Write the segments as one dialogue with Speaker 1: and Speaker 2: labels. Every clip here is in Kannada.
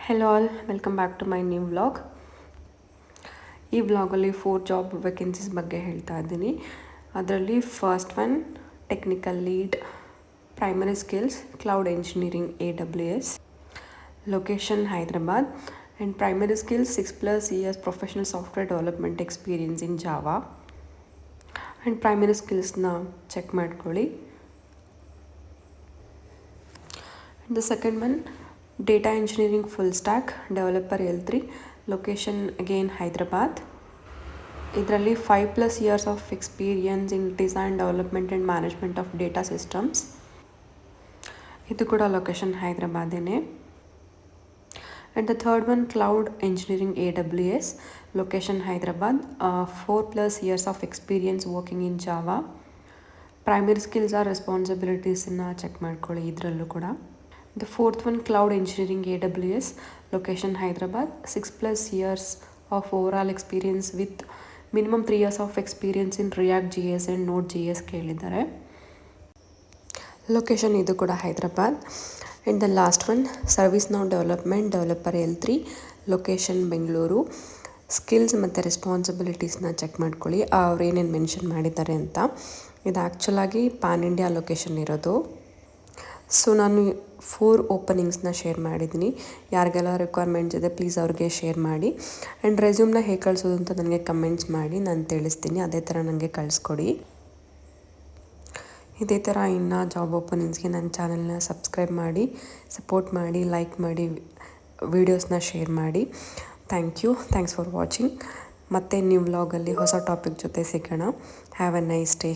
Speaker 1: Hello all, welcome back to my new vlog. ಈ ವ್ಲಾಗಲ್ಲಿ 4 ಜಾಬ್ ವೇಕೆನ್ಸೀಸ್ ಬಗ್ಗೆ ಹೇಳ್ತಾ ಇದ್ದೀನಿ. ಅದರಲ್ಲಿ first one technical lead, primary skills, cloud engineering AWS, location Hyderabad, and primary skills 6+ years professional software development experience in Java. And primary ಸ್ಕಿಲ್ಸ್ನ ಚೆಕ್ ಮಾಡ್ಕೊಳ್ಳಿ. The second one, data engineering full stack developer L3, location again Hyderabad. ಇದರಲ್ಲಿ 5+ years of experience in design, development and management of data systems. ಇದು ಕೂಡ location ಹೈದರಾಬಾದೇನೆ. And the third one, cloud engineering AWS, location Hyderabad, 4+ years of experience working in Java. Primary skills are responsibilities-ನ ಚೆಕ್ ಮಾಡ್ಕೊಳ್ಳಿ ಇದರಲ್ಲೂ ಕೂಡ. The fourth one, cloud engineering AWS, location Hyderabad, 6+ years of overall experience with minimum 3 years of experience in React.js and Node.js ಕೇಳಿದ್ದಾರೆ. ಲೊಕೇಶನ್ ಇದು ಕೂಡ Hyderabad. And the last one, service now development developer L3, location Bengaluru. Skills ಮತ್ತು ರೆಸ್ಪಾನ್ಸಿಬಿಲಿಟೀಸ್ನ ಚೆಕ್ ಮಾಡ್ಕೊಳ್ಳಿ, ಅವ್ರು ಏನೇನು ಮೆನ್ಷನ್ ಮಾಡಿದ್ದಾರೆ ಅಂತ. ಇದು ಆ್ಯಕ್ಚುಲಾಗಿ ಪ್ಯಾನ್ ಇಂಡಿಯಾ ಲೊಕೇಶನ್ ಇರೋದು. ಸೊ ನಾನು 4 ಓಪನಿಂಗ್ಸ್ನ ಶೇರ್ ಮಾಡಿದ್ದೀನಿ. ಯಾರಿಗೆಲ್ಲ ರಿಕ್ವೈರ್ಮೆಂಟ್ಸ್ ಇದೆ ಪ್ಲೀಸ್ ಅವ್ರಿಗೆ ಶೇರ್ ಮಾಡಿ. ಆ್ಯಂಡ್ ರೆಸ್ಯೂಮ್ನ ಹೇಗೆ ಕಳಿಸೋದು ಅಂತ ನನಗೆ ಕಮೆಂಟ್ಸ್ ಮಾಡಿ, ನಾನು ತಿಳಿಸ್ತೀನಿ. ಅದೇ ಥರ ನನಗೆ ಕಳಿಸ್ಕೊಡಿ. ಇದೇ ಥರ ಇನ್ನು ಜಾಬ್ ಓಪನಿಂಗ್ಸ್ಗೆ ನನ್ನ ಚಾನಲ್ನ ಸಬ್ಸ್ಕ್ರೈಬ್ ಮಾಡಿ, ಸಪೋರ್ಟ್ ಮಾಡಿ, ಲೈಕ್ ಮಾಡಿ, ವೀಡಿಯೋಸ್ನ ಶೇರ್ ಮಾಡಿ. Thanks for watching. ಮತ್ತೆ ನ್ಯೂ ವ್ಲಾಗಲ್ಲಿ ಹೊಸ ಟಾಪಿಕ್ ಜೊತೆ ಸಿಗೋಣ. Have a nice day.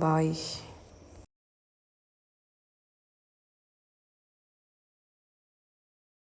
Speaker 1: Bye.